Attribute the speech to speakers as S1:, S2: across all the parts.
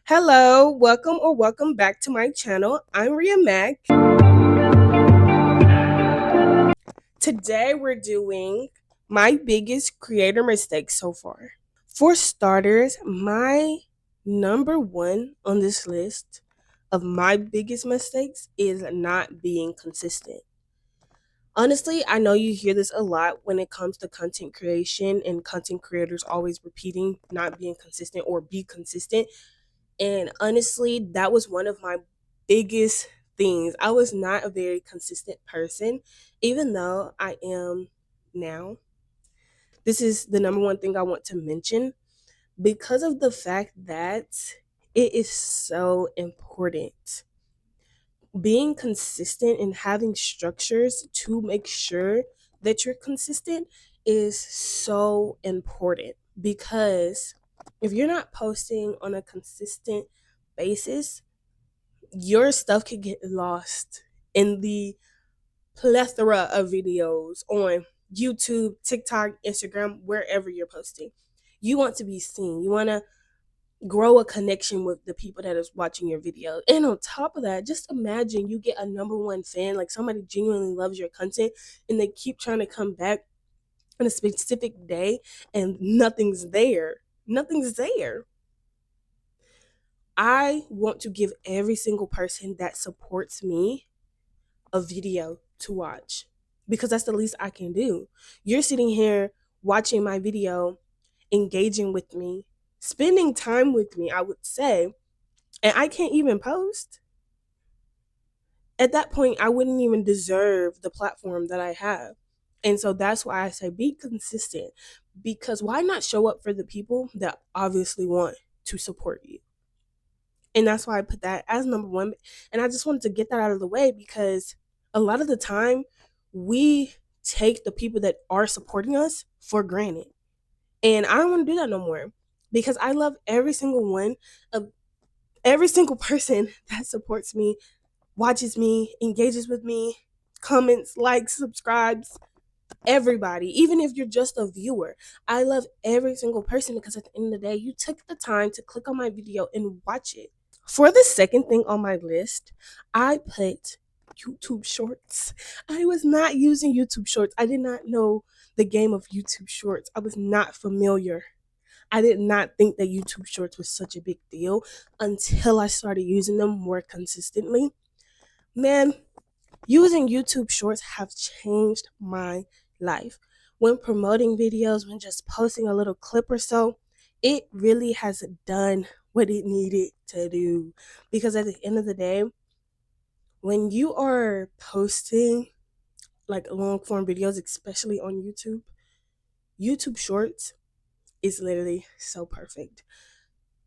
S1: Hello, welcome back to my channel. I'm Ria Mac. Today we're doing my biggest creator mistake so far. For starters, my number one on this list of my biggest mistakes is not being consistent. Honestly, I know you hear this a lot when it comes to content creation and content creators always repeating not being consistent or be consistent. And honestly, that was one of my biggest things. I was not a very consistent person, even though I am now. This is the number one thing I want to mention because of the fact that it is so important. Being consistent and having structures to make sure that you're consistent is so important because if you're not posting on a consistent basis, your stuff could get lost in the plethora of videos on YouTube, TikTok, Instagram, wherever you're posting. You want to be seen. You want to grow a connection with the people that is watching your video. And on top of that, just imagine you get a number one fan, like somebody genuinely loves your content and they keep trying to come back on a specific day and nothing's there. Nothing's there. I want to give every single person that supports me a video to watch because that's the least I can do. You're sitting here watching my video, engaging with me, spending time with me, I would say, and I can't even post. At that point, I wouldn't even deserve the platform that I have. And so that's why I say be consistent because why not show up for the people that obviously want to support you? And that's why I put that as number one. And I just wanted to get that out of the way because a lot of the time we take the people that are supporting us for granted. And I don't want to do that no more because I love every single one of every single person that supports me, watches me, engages with me, comments, likes, subscribes, everybody, even if you're just a viewer. I love every single person because at the end of the day, you took the time to click on my video and watch it. For the second thing on my list, I put YouTube Shorts. I was not using YouTube Shorts. I did not know the game of YouTube Shorts. I was not familiar. I did not think that YouTube Shorts was such a big deal until I started using them more consistently. Man, using YouTube Shorts have changed my life. When promoting videos, when just posting a little clip or so, it really has done what it needed to do. Because at the end of the day, when you are posting like long form videos, especially on YouTube, YouTube Shorts is literally so perfect.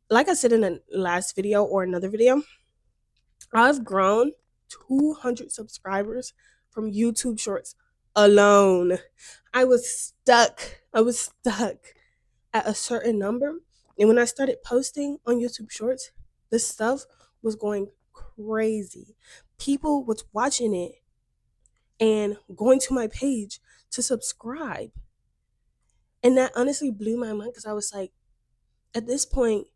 S1: Like I said in the last video or another video, I've grown 200 subscribers from YouTube Shorts alone. I was stuck. At a certain number. And when I started posting on YouTube Shorts, this stuff was going crazy. People was watching it and going to my page to subscribe. And that honestly blew my mind because I was like, at this point,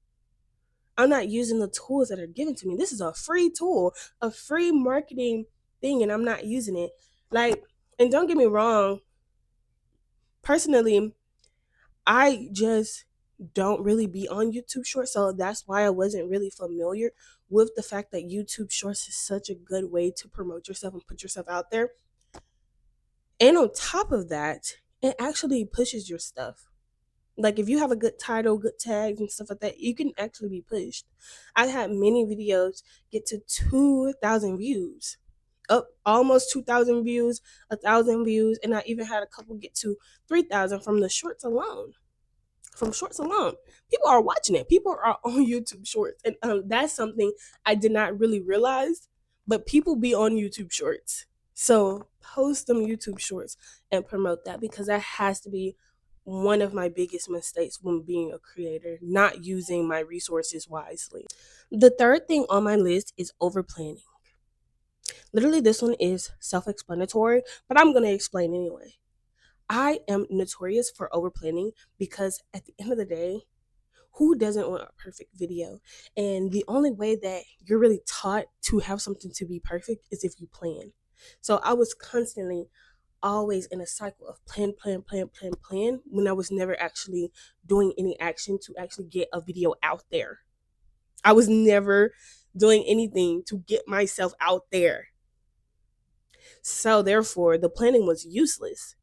S1: I'm not using the tools that are given to me. This is a free tool, a free marketing thing, and I'm not using it. Like, and don't get me wrong, personally, I just don't really be on YouTube Shorts, so that's why I wasn't really familiar with the fact that YouTube Shorts is such a good way to promote yourself and put yourself out there. And on top of that, it actually pushes your stuff. Like if you have a good title, good tags and stuff like that, you can actually be pushed. I had many videos get to 2,000 views, up almost 2,000 views, 1,000 views, and I even had a couple get to 3,000 from the shorts alone. From shorts alone, people are watching it. People are on YouTube Shorts, and that's something I did not really realize. But people be on YouTube Shorts, so post them YouTube Shorts and promote that because that has to be one of my biggest mistakes when being a creator, not using my resources wisely. The third thing on my list is over planning. Literally, this one is self-explanatory, but I'm gonna explain anyway. I am notorious for over planning because at the end of the day, Who doesn't want a perfect video? And the only way that you're really taught to have something to be perfect is if you plan. So I was constantly always in a cycle of plan when I was never actually doing any action to actually get a video out there. I was never doing anything to get myself out there. So therefore, the planning was useless.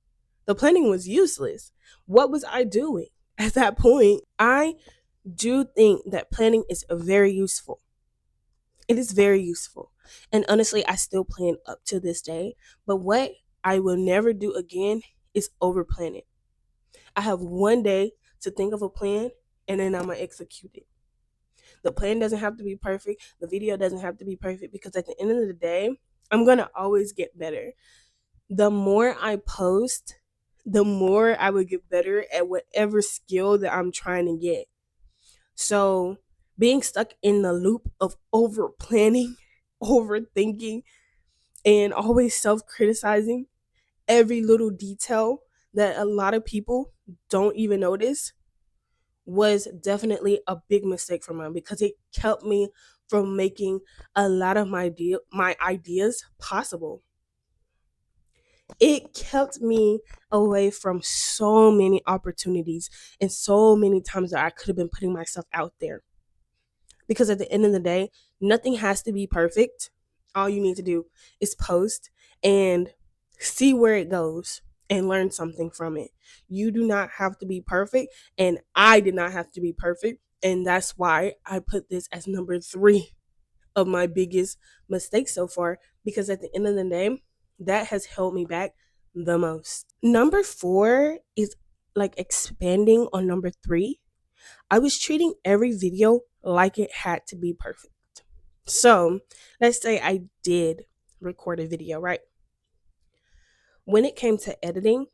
S1: The planning was useless. What was I doing at that point? I do think that planning is very useful. It is very useful. And honestly, I still plan up to this day. But what I will never do again is over plan it. I have one day to think of a plan and then I'm going to execute it. The plan doesn't have to be perfect. The video doesn't have to be perfect because at the end of the day, I'm going to always get better. The more I post, the more I would get better at whatever skill that I'm trying to get. So being stuck in the loop of over planning, overthinking, and always self criticizing every little detail that a lot of people don't even notice was definitely a big mistake for mine because it kept me from making a lot of my ideas possible. It kept me away from so many opportunities and so many times that I could have been putting myself out there. Because at the end of the day, nothing has to be perfect. All you need to do is post and see where it goes and learn something from it. You do not have to be perfect, and I did not have to be perfect. And that's why I put this as number 3 of my biggest mistakes so far, because at the end of the day, that has held me back the most. Number 4 is like expanding on number 3. I was treating every video like it had to be perfect. So let's say I did record a video, right? When it came to editing,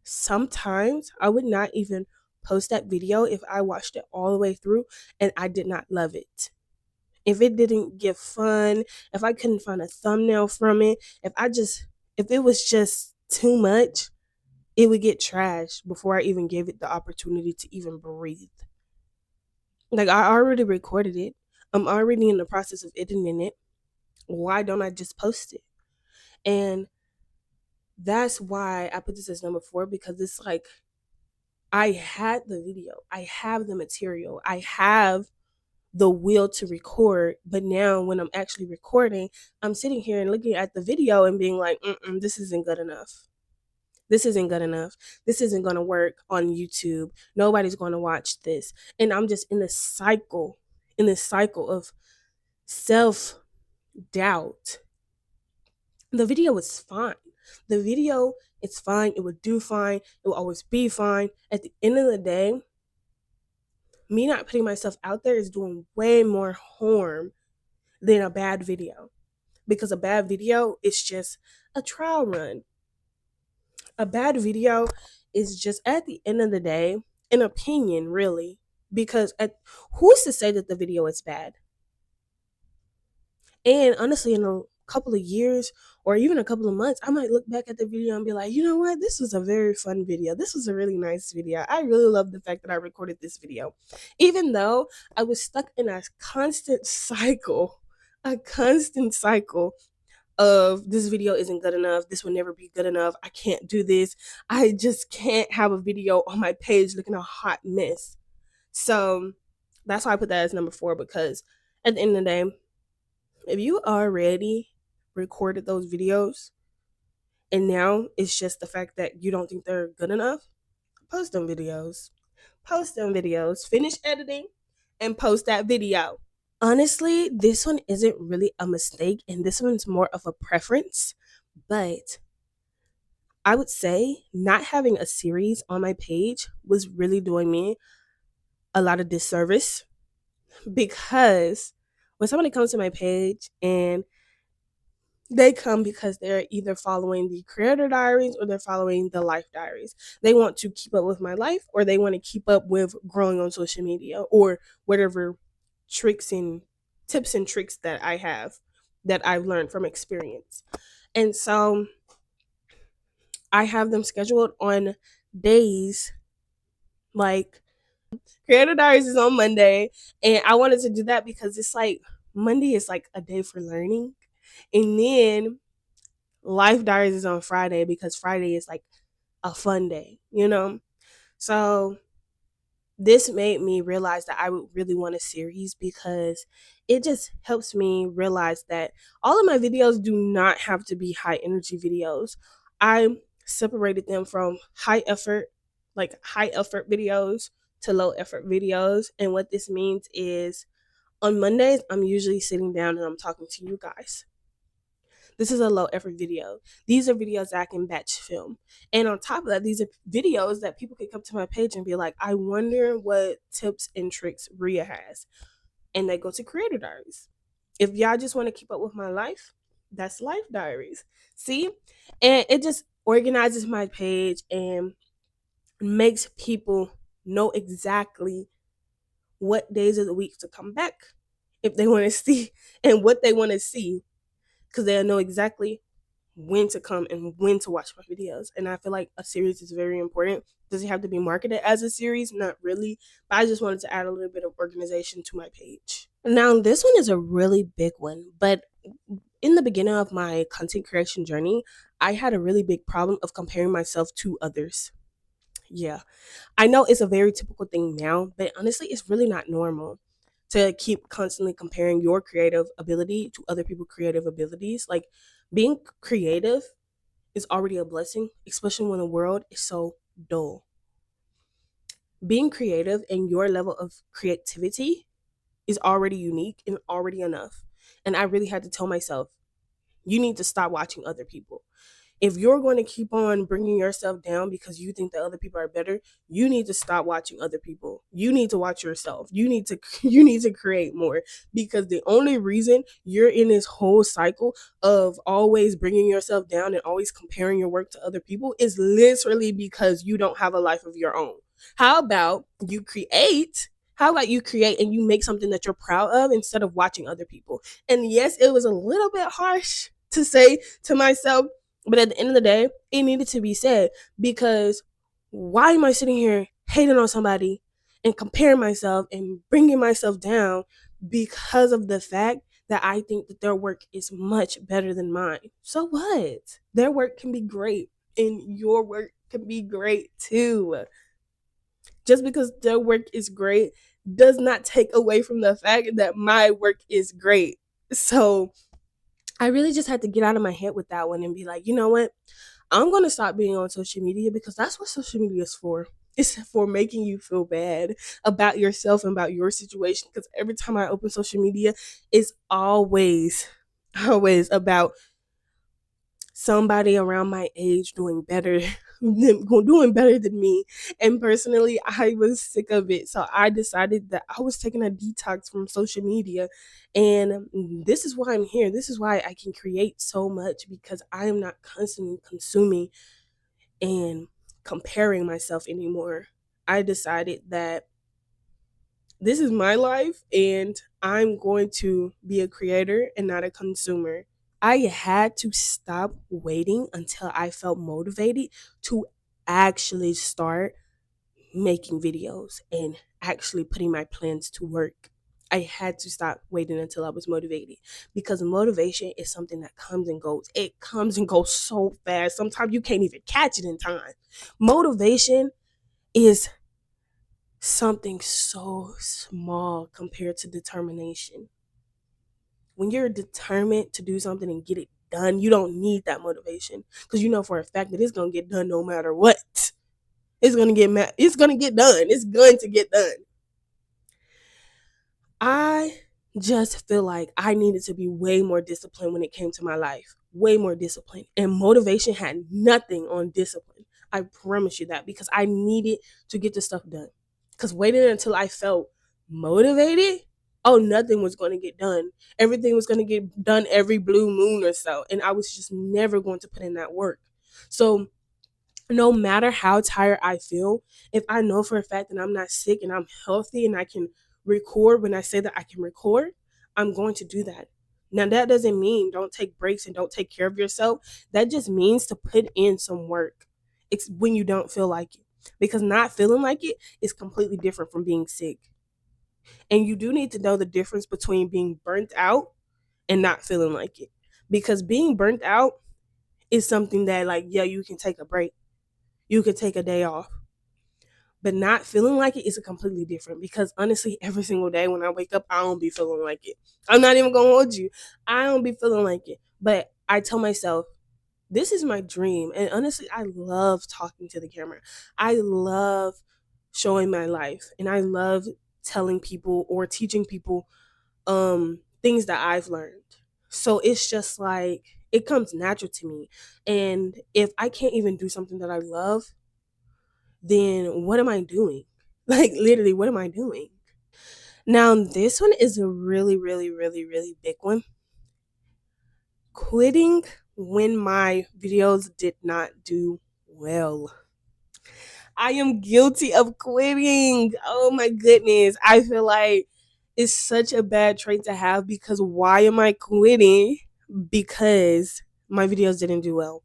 S1: sometimes I would not even post that video if I watched it all the way through and I did not love it. If it didn't give fun, if I couldn't find a thumbnail from it, if it was just too much, it would get trashed before I even gave it the opportunity to even breathe. Like, I already recorded it. I'm already in the process of editing it. Why don't I just post it? And that's why I put this as number 4, because it's like I had the video, I have the material, I have the will to record, but now when I'm actually recording, I'm sitting here and looking at the video and being like, this isn't good enough. This isn't good enough. This isn't going to work on YouTube. Nobody's going to watch this. And I'm just in this cycle of self doubt. The video is fine. The video is fine. It will do fine. It will always be fine. At the end of the day, me not putting myself out there is doing way more harm than a bad video. Because a bad video is just a trial run. A bad video is just, at the end of the day, an opinion, really. Because who's to say that the video is bad? And honestly, in a couple of years or even a couple of months, I might look back at the video and be like, you know what? This was a very fun video. This was a really nice video. I really love the fact that I recorded this video. Even though I was stuck in a constant cycle of this video isn't good enough. This will never be good enough. I can't do this. I just can't have a video on my page looking a hot mess. So that's why I put that as number 4, because at the end of the day, if you already recorded those videos and now it's just the fact that you don't think they're good enough, post them videos. Post them videos. Finish editing and post that video. Honestly, this one isn't really a mistake and this one's more of a preference, but I would say not having a series on my page was really doing me a lot of disservice, because when somebody comes to my page and they come because they're either following the creator diaries or they're following the life diaries. They want to keep up with my life, or they want to keep up with growing on social media, or whatever tricks and tips and tricks that I have that I've learned from experience. And so I have them scheduled on days like Creator Diaries is on Monday, and I wanted to do that because it's like Monday is like a day for learning, and then Life Diaries is on Friday because Friday is like a fun day, you know? So this made me realize that I would really want a series because it just helps me realize that all of my videos do not have to be high energy videos. I separated them from high effort videos to low effort videos. And what this means is on Mondays, I'm usually sitting down and I'm talking to you guys. This is a low effort video. These are videos that I can batch film. And on top of that, these are videos that people can come to my page and be like, I wonder what tips and tricks Rhea has. And they go to Creator Diaries. If y'all just want to keep up with my life, that's Life Diaries. See? And it just organizes my page and makes people know exactly what days of the week to come back if they want to see and what they want to see because they'll know exactly when to come and when to watch my videos. And I feel like a series is very important. Does it have to be marketed as a series? Not really. But I just wanted to add a little bit of organization to my page. Now, this one is a really big one, but in the beginning of my content creation journey, I had a really big problem of comparing myself to others. Yeah, I know it's a very typical thing now, but honestly, it's really not normal to keep constantly comparing your creative ability to other people's creative abilities. Like being creative is already a blessing, especially when the world is so dull. Being creative and your level of creativity is already unique and already enough. And I really had to tell myself, you need to stop watching other people. If you're going to keep on bringing yourself down because you think that other people are better, you need to stop watching other people. You need to watch yourself. You need to create more because the only reason you're in this whole cycle of always bringing yourself down and always comparing your work to other people is literally because you don't have a life of your own. How about you create? How about you create and you make something that you're proud of instead of watching other people? And yes, it was a little bit harsh to say to myself, but at the end of the day, it needed to be said because why am I sitting here hating on somebody and comparing myself and bringing myself down because of the fact that I think that their work is much better than mine? So what? Their work can be great and your work can be great too. Just because their work is great does not take away from the fact that my work is great. So I really just had to get out of my head with that one and be like, you know what? I'm going to stop being on social media because that's what social media is for. It's for making you feel bad about yourself and about your situation. Because every time I open social media, it's always about somebody around my age doing better doing better than me. And personally, I was sick of it, so I decided that I was taking a detox from social media. And this is why I'm here. This is why I can create so much, because I am not constantly consuming and comparing myself anymore. I decided that this is my life and I'm going to be a creator and not a consumer. I had to stop waiting until I felt motivated to actually start making videos and actually putting my plans to work. I had to stop waiting until I was motivated because motivation is something that comes and goes. It comes and goes so fast. Sometimes you can't even catch it in time. Motivation is something so small compared to determination. When you're determined to do something and get it done, you don't need that motivation because you know for a fact that it's gonna get done no matter what. It's gonna get done. It's going to get done. I just feel like I needed to be way more disciplined when it came to my life. Way more disciplined. And motivation had nothing on discipline. I promise you that because I needed to get the stuff done. Because waiting until I felt motivated, oh, nothing was going to get done. Everything was going to get done every blue moon or so. And I was just never going to put in that work. So no matter how tired I feel, if I know for a fact that I'm not sick and I'm healthy and I can record when I say that I can record, I'm going to do that. Now, that doesn't mean don't take breaks and don't take care of yourself. That just means to put in some work. It's when you don't feel like it. because not feeling like it is completely different from being sick. And you do need to know the difference between being burnt out and not feeling like it. Because being burnt out is something that, like, yeah, you can take a break, you can take a day off. But not feeling like it is a completely different, because honestly, every single day when I wake up, I don't be feeling like it. I'm not even gonna hold you. I don't be feeling like it. But I tell myself, this is my dream. And honestly, I love talking to the camera. I love showing my life. And I love telling people or teaching people things that I've learned. So it's just like it comes natural to me. And if I can't even do something that I love, then what am I doing? Like, literally, what am I doing? Now, this one is a really, really, really, really big one. Quitting when my videos did not do well. I am guilty of quitting. Oh my goodness. I feel like it's such a bad trait to have, because why am I quitting? Because my videos didn't do well.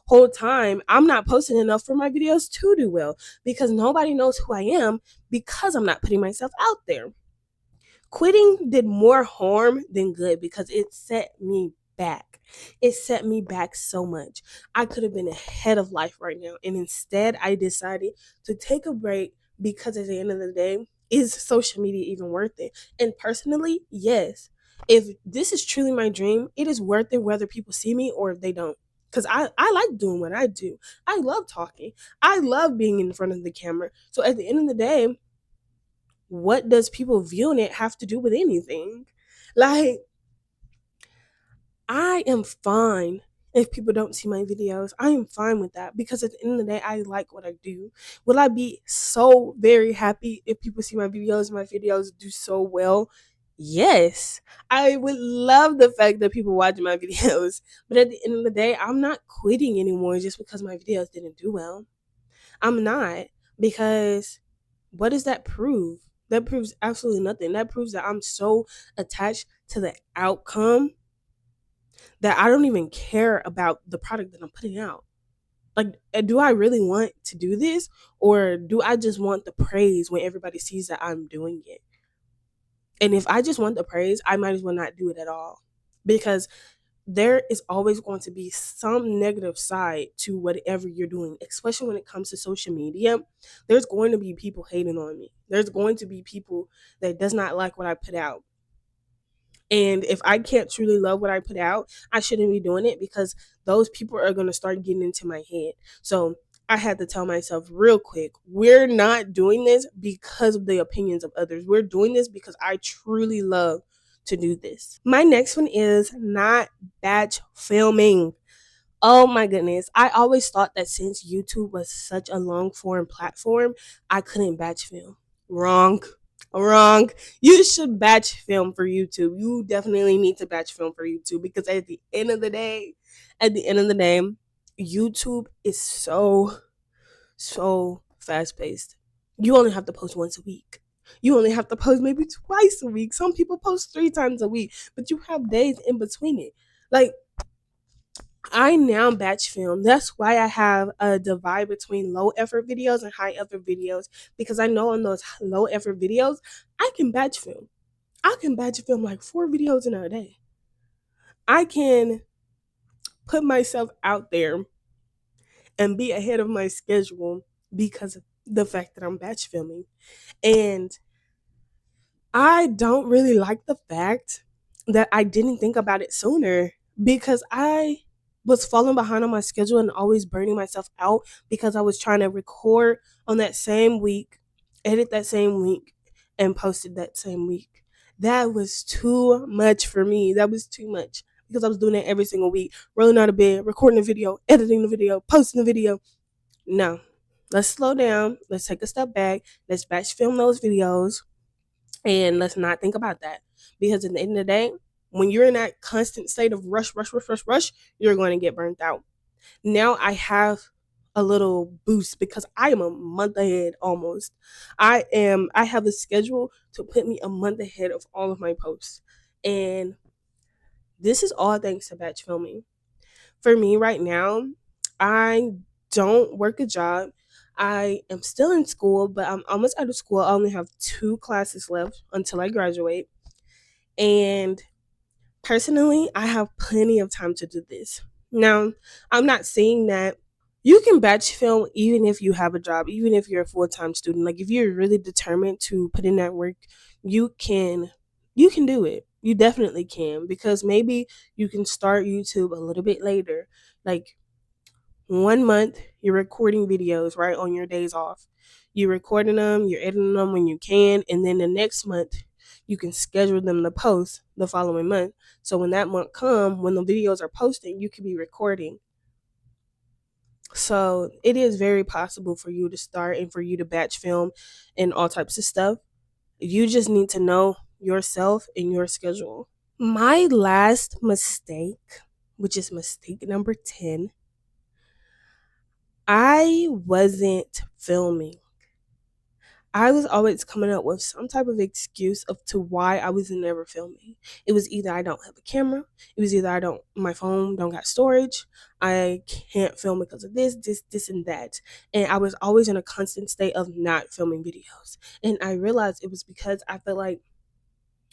S1: Whole time I'm not posting enough for my videos to do well, because nobody knows who I am, because I'm not putting myself out there. Quitting did more harm than good, because it set me back. It set me back so much. I could have been ahead of life right now. And instead, I decided to take a break, because at the end of the day, is social media even worth it? And personally, yes. If this is truly my dream, it is worth it whether people see me or if they don't. Because I like doing what I do. I love talking. I love being in front of the camera. So at the end of the day, what does people viewing it have to do with anything? Like, I am fine if people don't see my videos. I am fine with that, because at the end of the day, I like what I do. Will I be so very happy if people see my videos? My videos do so well. Yes, I would love the fact that people watch my videos. But at the end of the day, I'm not quitting anymore just because my videos didn't do well. I'm not, because what does that prove? That proves absolutely nothing. That proves that I'm so attached to the outcome that I don't even care about the product that I'm putting out. Like, do I really want to do this, or do I just want the praise when everybody sees that I'm doing it? And if I just want the praise, I might as well not do it at all, because there is always going to be some negative side to whatever you're doing, especially when it comes to social media. There's going to be people hating on me. There's going to be people that does not like what I put out. And if I can't truly love what I put out, I shouldn't be doing it, because those people are going to start getting into my head. So I had to tell myself real quick, we're not doing this because of the opinions of others. We're doing this because I truly love to do this. My next one is not batch filming. Oh my goodness. I always thought that since YouTube was such a long form platform, I couldn't batch film. Wrong. Wrong. You should batch film for YouTube. You definitely need to batch film for YouTube, because at the end of the day, YouTube is so fast paced. You only have to post once a week. You only have to post maybe twice a week. Some people post 3 times a week, but you have days in between it. Like, I now batch film. That's why I have a divide between low effort videos and high effort videos, because I know on those low effort videos, I can batch film. I can batch film like 4 videos in a day. I can put myself out there and be ahead of my schedule because of the fact that I'm batch filming. And I don't really like the fact that I didn't think about it sooner, because I was falling behind on my schedule and always burning myself out, because I was trying to record on that same week, edit that same week, and post it that same week. That was too much for me. That was too much, because I was doing it every single week, rolling out of bed, recording a video, editing the video, posting the video. No, let's slow down. Let's take a step back. Let's batch film those videos, and let's not think about that, because at the end of the day, when you're in that constant state of rush, rush, rush, rush, rush, you're going to get burnt out. Now I have a little boost, because I am a month ahead almost. I have a schedule to put me a month ahead of all of my posts. And this is all thanks to batch filming. For me right now, I don't work a job. I am still in school, but I'm almost out of school. I only have 2 classes left until I graduate. And personally, I have plenty of time to do this. Now, I'm not saying that you can batch film even if you have a job, even if you're a full-time student. Like if you're really determined to put in that work, you can you can do it. You definitely can, because maybe you can start YouTube a little bit later. Like 1 month, you're recording videos right on your days off. You're recording them, you're editing them when you can, and then the next month you can schedule them to post the following month. So when that month come, when the videos are posted, you could be recording. So it is very possible for you to start and for you to batch film and all types of stuff. You just need to know yourself and your schedule. My last mistake, which is mistake number 10, I wasn't filming. I was always coming up with some type of excuse of to why I was never filming. It was either I don't have a camera, it was either I don't my phone don't got storage, I can't film because of this and that. And I was always in a constant state of not filming videos. And I realized it was because I felt like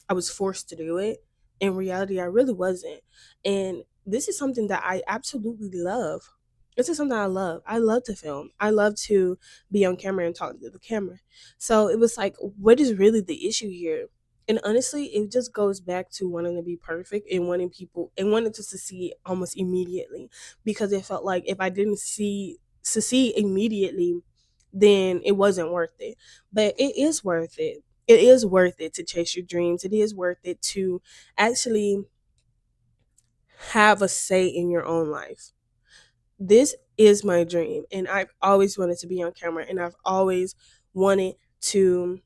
S1: I was forced to do it. In reality, I really wasn't. And this is something that I absolutely love. This is something I love. I love to film. I love to be on camera and talk to the camera. So it was like, what is really the issue here? And honestly, it just goes back to wanting to be perfect and wanting people and wanting to succeed almost immediately. Because it felt like if I didn't succeed immediately, then it wasn't worth it. But it is worth it. It is worth it to chase your dreams. It is worth it to actually have a say in your own life. This is my dream, and I've always wanted to be on camera, and I've always wanted to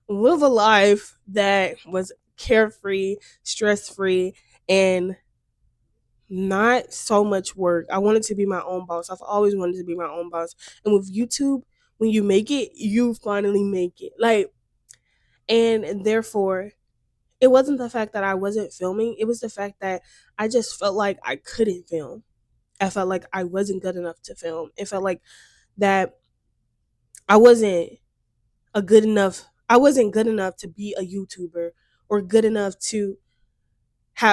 S1: live a life that was carefree, stress free, and not so much work. I wanted to be my own boss. I've always wanted to be my own boss. And with YouTube, when you make it, you finally make it. Like, and therefore, it wasn't the fact that I wasn't filming, it was the fact that I just felt like I couldn't film. I felt like I wasn't good enough to film. It felt like that I wasn't I wasn't good enough to be a YouTuber or good enough to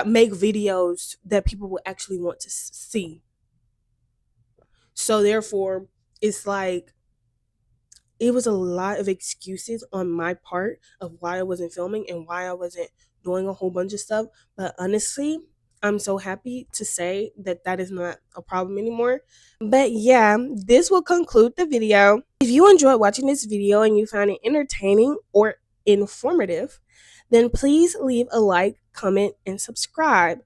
S1: make videos that people would actually want to see. So therefore, it's like it was a lot of excuses on my part of why I wasn't filming and why I wasn't doing a whole bunch of stuff. But honestly, I'm so happy to say that that is not a problem anymore. But yeah, this will conclude the video. If you enjoyed watching this video and you found it entertaining or informative, then please leave a like, comment, and subscribe.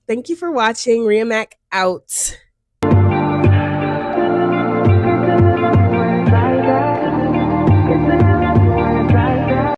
S1: Thank you for watching. Ria Mac out.